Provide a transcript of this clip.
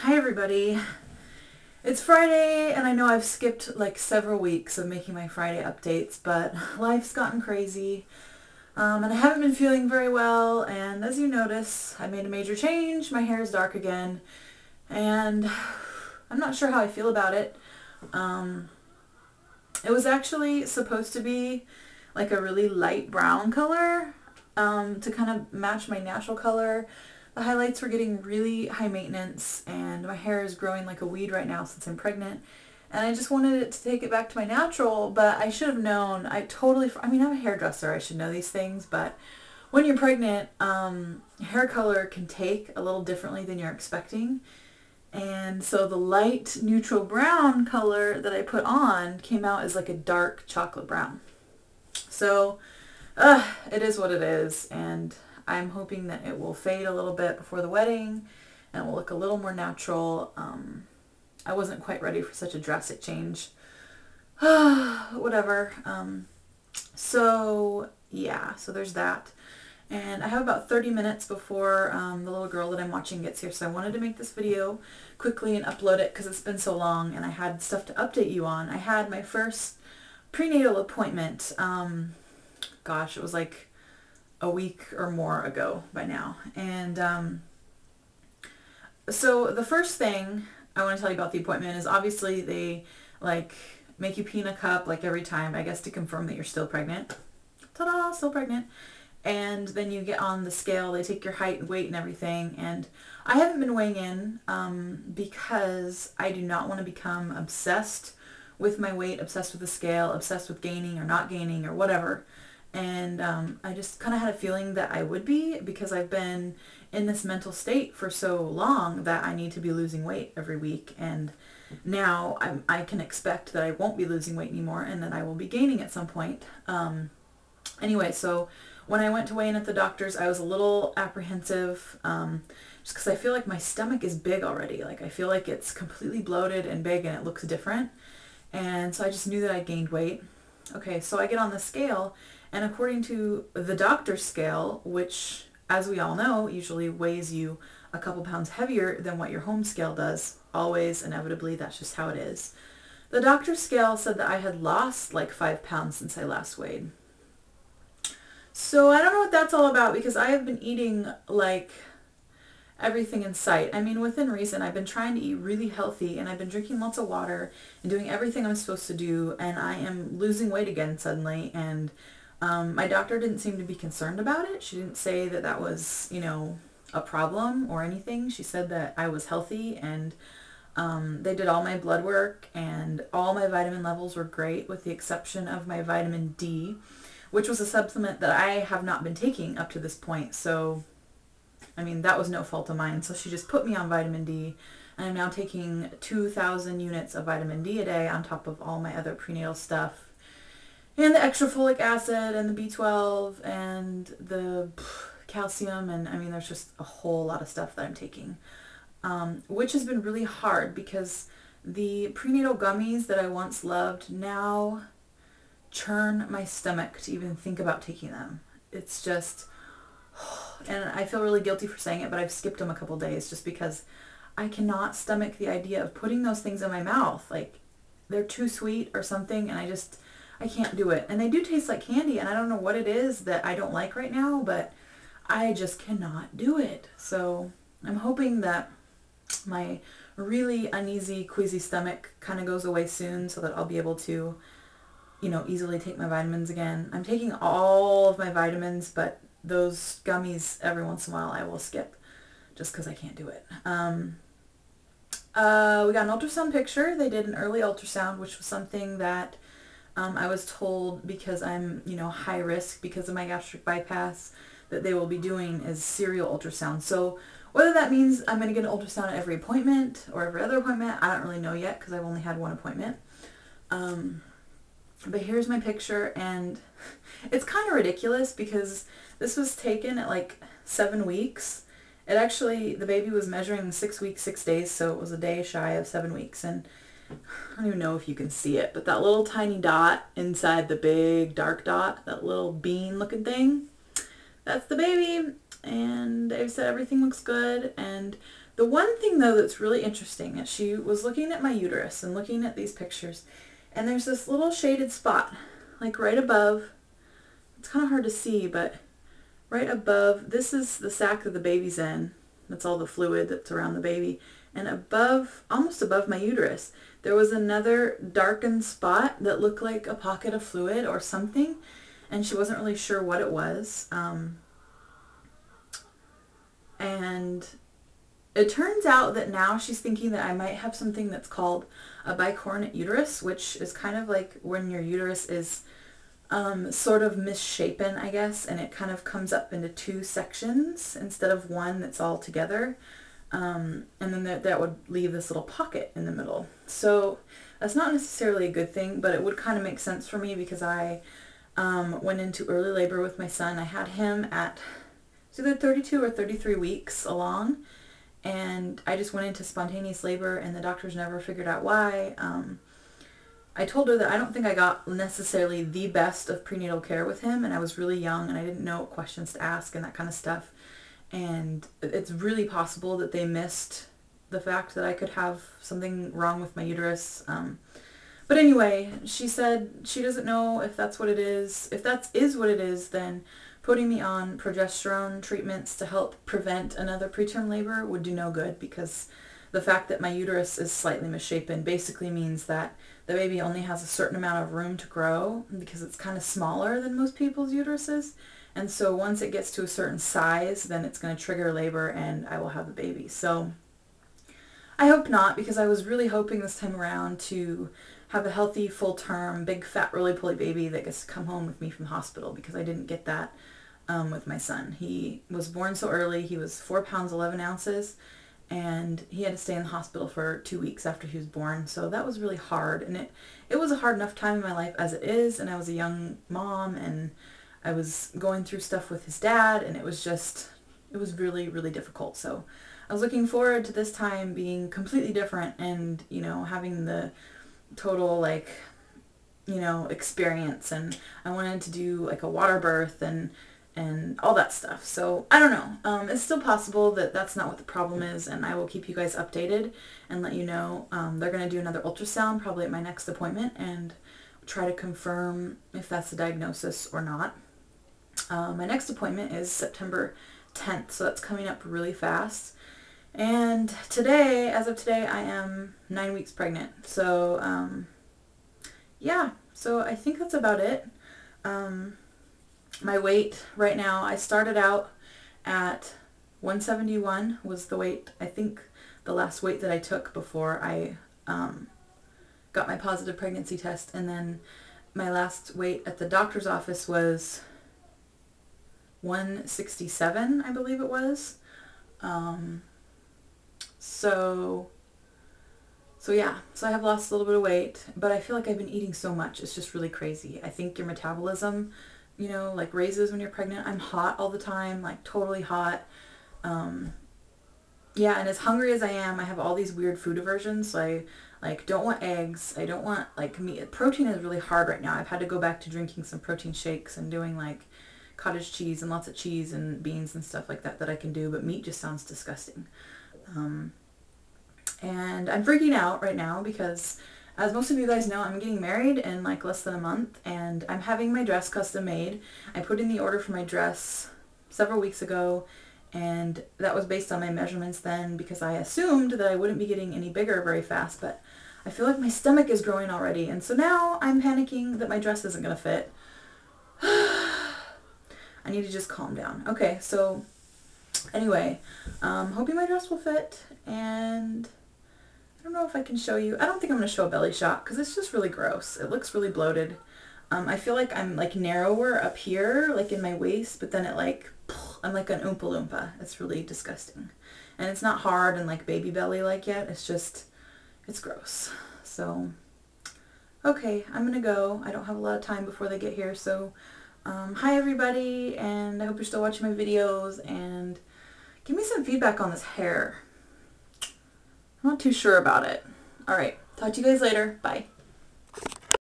Hi everybody. It's Friday and I know I've skipped like several weeks of making my Friday updates, but life's gotten crazy and I haven't been feeling very well, and as you notice I made a major change. My hair is dark again and I'm not sure how I feel about it. Um, it was actually supposed to be like a really light brown color to kind of match my natural color. The highlights were getting really high maintenance and my hair is growing like a weed right now since I'm pregnant. And I just wanted it to take it back to my natural, but I should have known. I mean, I'm a hairdresser. I should know these things, but when you're pregnant, hair color can take a little differently than you're expecting. And so the light neutral brown color that I put on came out as like a dark chocolate brown. So it is what it is, and I'm hoping that it will fade a little bit before the wedding and it will look a little more natural. I wasn't quite ready for such a drastic change. Whatever. So yeah, so there's that. And I have about 30 minutes before the little girl that I'm watching gets here, so I wanted to make this video quickly and upload it because it's been so long and I had stuff to update you on. I had my first prenatal appointment. Gosh, it was like a week or more ago by now. And so the first thing I want to tell you about the appointment is obviously they like make you pee in a cup like every time, I guess, to confirm that you're still pregnant. Ta-da, still pregnant. And then you get on the scale, they take your height and weight and everything. And I haven't been weighing in because I do not want to become obsessed with my weight, obsessed with the scale, obsessed with gaining or not gaining or whatever. And I just kind of had a feeling that I would be, because I've been in this mental state for so long that I need to be losing weight every week. And now I can expect that I won't be losing weight anymore and that I will be gaining at some point. Anyway, so when I went to weigh in at the doctor's, I was a little apprehensive just because I feel like my stomach is big already. Like I feel like it's completely bloated and big and it looks different. And so I just knew that I gained weight. Okay, so I get on the scale, and according to the doctor's scale, which, as we all know, usually weighs you a couple pounds heavier than what your home scale does, always, inevitably, that's just how it is. The doctor's scale said that I had lost like 5 pounds since I last weighed. So I don't know what that's all about, because I have been eating like everything in sight. I mean, within reason. I've been trying to eat really healthy and I've been drinking lots of water and doing everything I'm supposed to do, and I am losing weight again suddenly. And my doctor didn't seem to be concerned about it. She didn't say that that was, a problem or anything. She said that I was healthy, and they did all my blood work and all my vitamin levels were great, with the exception of my vitamin D, which was a supplement that I have not been taking up to this point. So I mean, that was no fault of mine. So she just put me on vitamin D, and I'm now taking 2,000 units of vitamin D a day on top of all my other prenatal stuff, and the extra folic acid and the B12 and the calcium, and I mean, there's just a whole lot of stuff that I'm taking, which has been really hard because the prenatal gummies that I once loved now churn my stomach to even think about taking them. It's just... And I feel really guilty for saying it, but I've skipped them a couple days just because I cannot stomach the idea of putting those things in my mouth. Like, they're too sweet or something, and I can't do it. And they do taste like candy, and I don't know what it is that I don't like right now, but I just cannot do it. So I'm hoping that my really uneasy, queasy stomach kind of goes away soon so that I'll be able to, easily take my vitamins again. I'm taking all of my vitamins, but those gummies, every once in a while, I will skip just because I can't do it. We got an ultrasound picture. They did an early ultrasound, which was something that I was told, because I'm, high risk because of my gastric bypass, that they will be doing is serial ultrasound. So whether that means I'm going to get an ultrasound at every appointment or every other appointment, I don't really know yet because I've only had one appointment. But here's my picture, and it's kind of ridiculous because this was taken at like 7 weeks. It actually, the baby was measuring 6 weeks, 6 days, so it was a day shy of 7 weeks. And I don't even know if you can see it, but that little tiny dot inside the big dark dot, that little bean looking thing, that's the baby. And they've said everything looks good. And The one thing though that's really interesting is she was looking at my uterus and looking at these pictures, and there's this little shaded spot, like right above, it's kind of hard to see, but right above, this is the sac that the baby's in. That's all the fluid that's around the baby. And above, almost above my uterus, there was another darkened spot that looked like a pocket of fluid or something, and she wasn't really sure what it was. And it turns out that now she's thinking that I might have something that's called a bicornate uterus, which is kind of like when your uterus is sort of misshapen, I guess, and it kind of comes up into two sections instead of one that's all together. And then that would leave this little pocket in the middle. So that's not necessarily a good thing, but it would kind of make sense for me because I went into early labor with my son. I had him at either 32 or 33 weeks along, and I just went into spontaneous labor, and the doctors never figured out why. I told her that I don't think I got necessarily the best of prenatal care with him, and I was really young and I didn't know what questions to ask and that kind of stuff. And it's really possible that they missed the fact that I could have something wrong with my uterus. But anyway, she said she doesn't know if that's what it is. If that is what it is, then putting me on progesterone treatments to help prevent another preterm labor would do no good, because the fact that my uterus is slightly misshapen basically means that the baby only has a certain amount of room to grow because it's kind of smaller than most people's uteruses. And so once it gets to a certain size, then it's going to trigger labor and I will have the baby. So I hope not, because I was really hoping this time around to have a healthy, full-term, big, fat, roly-poly baby that gets to come home with me from the hospital, because I didn't get that with my son. He was born so early. He was 4 pounds 11 ounces, and he had to stay in the hospital for 2 weeks after he was born. So that was really hard, and it was a hard enough time in my life as it is, and I was a young mom, and I was going through stuff with his dad, and it was really, really difficult. So I was looking forward to this time being completely different and, you know, having the total, like, you know, experience. And I wanted to do like a water birth and all that stuff. So I don't know. It's still possible that that's not what the problem is, and I will keep you guys updated and let you know. They're going to do another ultrasound probably at my next appointment and try to confirm if that's the diagnosis or not. My next appointment is September 10th, so that's coming up really fast. And today, as of today, I am 9 weeks pregnant. So, yeah, so I think that's about it. My weight right now, I started out at 171 was the weight, I think the last weight that I took before I got my positive pregnancy test. And then my last weight at the doctor's office was 167, I believe it was. So yeah, so I have lost a little bit of weight, but I feel like I've been eating so much. It's just really crazy. I think your metabolism, you know, like raises when you're pregnant. I'm hot all the time, like totally hot. Yeah, and as hungry as I am, I have all these weird food aversions. So I like don't want eggs. I don't want like meat. Protein is really hard right now. I've had to go back to drinking some protein shakes and doing like cottage cheese and lots of cheese and beans and stuff like that I can do, but meat just sounds disgusting. And I'm freaking out right now because, as most of you guys know, I'm getting married in like less than a month, and I'm having my dress custom made. I put in the order for my dress several weeks ago, and that was based on my measurements then, because I assumed that I wouldn't be getting any bigger very fast, but I feel like my stomach is growing already, and so now I'm panicking that my dress isn't going to fit. I need to just calm down. Okay, so anyway, hoping my dress will fit, and I don't know if I can show you. I don't think I'm going to show a belly shot because it's just really gross. It looks really bloated. I feel like I'm like narrower up here, like in my waist, but then it like, I'm like an Oompa Loompa. It's really disgusting. And it's not hard and like baby belly like yet. It's just, it's gross. So, okay, I'm going to go. I don't have a lot of time before they get here, so hi everybody, and I hope you're still watching my videos, and give me some feedback on this hair. I'm not too sure about it. Alright, talk to you guys later. Bye.